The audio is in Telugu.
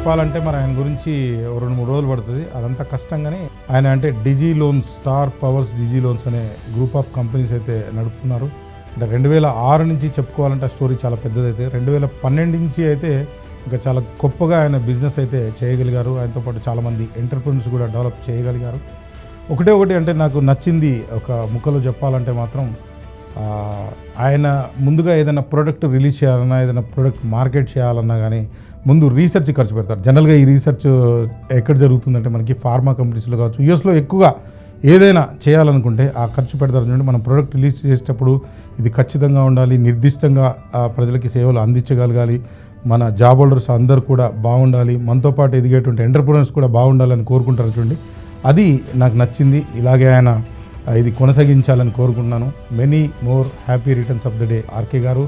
చెప్పాలంటే మరి ఆయన గురించి 2-3 రోజులు పడుతుంది. అదంతా కష్టంగానే ఆయన అంటే Digi Loans, Star Powers Digi Loans అనే గ్రూప్ ఆఫ్ కంపెనీస్ అయితే నడుపుతున్నారు. అంటే 2006 నుంచి చెప్పుకోవాలంటే ఆ స్టోరీ చాలా పెద్దదైతే 2012 నుంచి అయితే ఇంకా చాలా గొప్పగా ఆయన బిజినెస్ అయితే చేయగలిగారు. ఆయనతో పాటు చాలామంది ఎంటర్‌ప్రెన్యూర్స్ కూడా డెవలప్ చేయగలిగారు. ఒకటి అంటే నాకు నచ్చింది ఒక ముక్కలో చెప్పాలంటే మాత్రం ఆయన ముందుగా ఏదైనా ప్రోడక్ట్ రిలీజ్ చేయాలన్నా, ఏదైనా ప్రోడక్ట్ మార్కెట్ చేయాలన్నా కానీ ముందు రీసెర్చ్ ఖర్చు పెడతారు. జనరల్గా ఈ రీసెర్చ్ ఎక్కడ జరుగుతుందంటే మనకి ఫార్మా కంపెనీస్లో కావచ్చు, యూఎస్లో ఎక్కువగా ఏదైనా చేయాలనుకుంటే ఆ ఖర్చు పెడతారు. చూడండి, మనం ప్రోడక్ట్ రిలీజ్ చేసేటప్పుడు ఇది ఖచ్చితంగా ఉండాలి, నిర్దిష్టంగా ప్రజలకి సేవలు అందించగలగాలి, మన జాబ్ హోల్డర్స్ అందరూ కూడా బాగుండాలి, మనతో పాటు ఎదిగేటువంటి ఎంటర్‌ప్రెన్యూర్స్ కూడా బాగుండాలని కోరుకుంటారు. చూడండి, అది నాకు నచ్చింది. ఇలాగే ఆయన ఇది కొనసాగించాలని కోరుకుంటున్నాను. Many more happy returns of the day RK గారు.